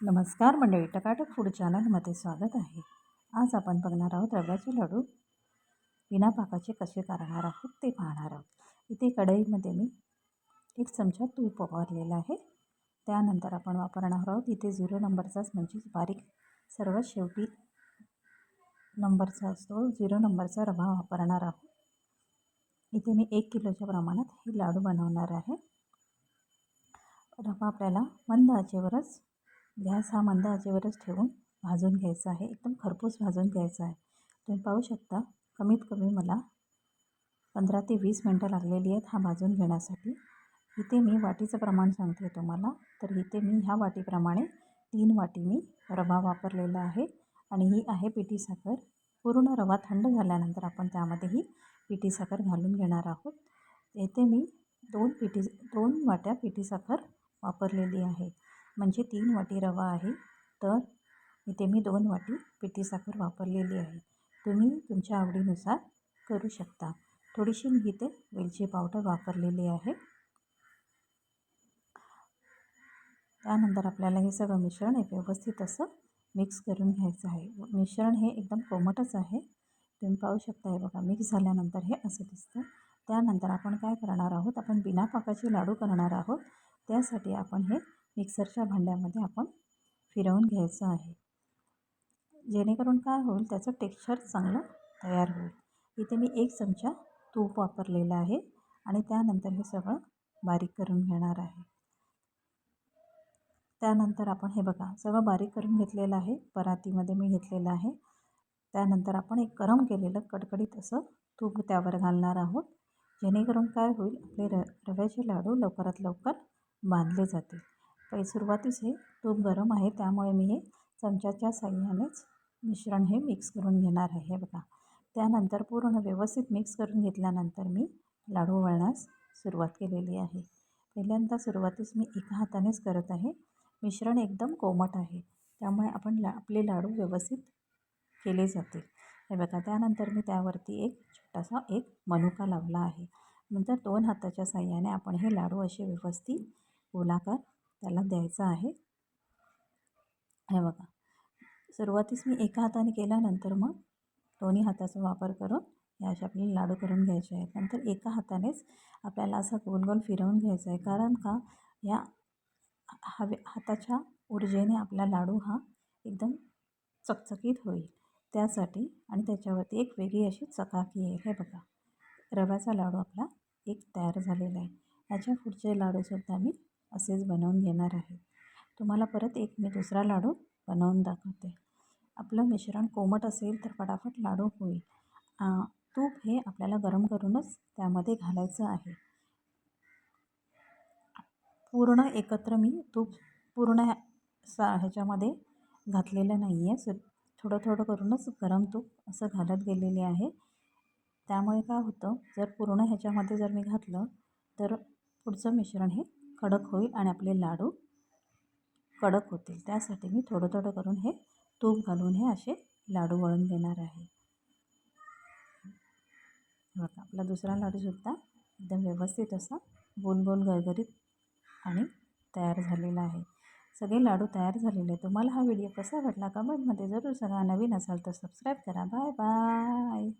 नमस्कार मंडळी, टकाटक फूड चॅनलमध्ये स्वागत आहे. आज आपण बघणार आहोत रव्याचे लाडू बिना पाकाचे कसे करणार आहोत ते पाहणार आहोत. इथे कढईमध्ये मी 1 चमचा तूप वापरलेलं आहे. त्यानंतर आपण वापरणार आहोत इथे 0 नंबरचाच म्हणजेच बारीक सर्वात शेवटी नंबरचा असतो 0 नंबरचा रवा वापरणार आहोत. इथे मी 1 किलोच्या प्रमाणात हे लाडू बनवणार आहे. रवा आपल्याला मंद आचेवरच गॅस हा मंद आचेवरच ठेवून भाजून घ्यायचा आहे. एकदम खरपूस भाजून घ्यायचा आहे. तुम्ही पाहू शकता कमीत कमी मला 15 ते 20 मिनटं लागलेली आहेत हा भाजून घेण्यासाठी. इथे मी वाटीचं प्रमाण सांगते तुम्हाला. तर इथे मी ह्या वाटीप्रमाणे 3 वाटी मी रवा वापरलेला आहे आणि ही आहे पिठी साखर. पूर्ण रवा थंड झाल्यानंतर आपण त्यामध्ये ही पिठी साखर घालून घेणार आहोत. येथे मी 2 वाट्या पिठी साखर वापरलेली आहे. म्हणजे 3 वाटी रवा आहे, तर इथे मी 2 वाटी पिठी साखर वापरलेली आहे. तुम्ही तुमच्या आवडीनुसार करू शकता. थोडीशी मी इथे वेलची पावडर वापरलेली आहे. त्यानंतर आपल्याला हे सगळं मिश्रण व्यवस्थित असं मिक्स करून घ्यायचं आहे. मिश्रण हे एकदम कोमटच आहे. तुम्ही पाहू शकता हे बघा मिक्स झाल्यानंतर हे असं दिसतं. त्यानंतर आपण काय करणार आहोत, आपण बिना पाकाचे लाडू करणार आहोत. त्यासाठी आपण हे मिक्सरच्या भांड्यामध्ये आपण फिरवून घ्यायचं आहे. जेणेकरून काय होईल त्याचं टेक्स्चर चांगलं तयार होईल. इथे मी 1 चमचा तूप वापरलेलं आहे आणि त्यानंतर हे सगळं बारीक करून घेणार आहे. त्यानंतर आपण हे बघा सगळं बारीक करून घेतलेलं आहे. परातीमध्ये मी घेतलेलं आहे. त्यानंतर आपण एक गरम केलेलं कडकडीत असं तूप त्यावर घालणार आहोत. जेणेकरून काय होईल आपले रव्याचे लाडू लवकरात लवकर बांधले जातील. सुरुवातीस हे तूप गरम आहे त्यामुळे मी हे चमच्याच्या साहाय्यानेच मिश्रण हे मिक्स करून घेणार आहे. हे बघा त्यानंतर पूर्ण व्यवस्थित मिक्स करून घेतल्यानंतर मी लाडू वळण्यास सुरुवात केलेली आहे. पहिल्यांदा सुरुवातीस मी एका हातानेच करत आहे. मिश्रण एकदम कोमट आहे त्यामुळे आपले लाडू व्यवस्थित केले जातील. हे बघा त्यानंतर मी त्यावरती एक छोटासा मनुका लावला आहे. नंतर 2 हाताच्या साहाय्याने आपण हे लाडू असे व्यवस्थित गोलाकार त्याला द्यायचा आहे. हे बघा सुरुवातीस मी एका हाताने केल्यानंतर मग दोन्ही हाताचा वापर करून हे असे आपल्याला लाडू करून घ्यायचे आहेत. नंतर एका हातानेच आपल्याला असं गोल गोल फिरवून घ्यायचं आहे. कारण का या हाताच्या ऊर्जेने आपला लाडू हा एकदम चकचकीत होईल त्यासाठी आणि त्याच्यावरती एक वेगळी अशी चकाकी येईल. हे बघा रव्याचा लाडू आपला एक तयार झालेला आहे. याच्या पुढचे लाडूसुद्धा मी असेच बनवून घेणार आहे. तुम्हाला परत एक मी दुसरा लाडू बनवून दाखवते. आपलं मिश्रण कोमट असेल तर फटाफट लाडू होईल. तूप हे आपल्याला गरम करूनच त्यामध्ये घालायचं आहे. पूर्ण एकत्र मी तूप पूर्ण ह्याच्यामध्ये घातलेलं नाही आहे. थोडं थोडं करूनच गरम तूप असं घालत गेलेले आहे. त्यामुळे काय होतं जर पूर्ण ह्याच्यामध्ये जर मी घातलं तर पुढचं मिश्रण हे कडक होईल आणि आपले लाडू कडक होतील. त्यासाठी मी थोडं थोडं करून हे तूप घालून हे असे लाडू वळून घेणार आहे. बघा आपला दुसरा लाडूसुद्धा एकदम व्यवस्थित असा गोल गोल गरगरीत आणि तयार झालेला आहे. सगळे लाडू तयार झालेले. तुम्हाला हा व्हिडिओ कसा वाटला कमेंटमध्ये जरूर सांगा. नवीन असाल तर सबस्क्राईब करा. Bye bye.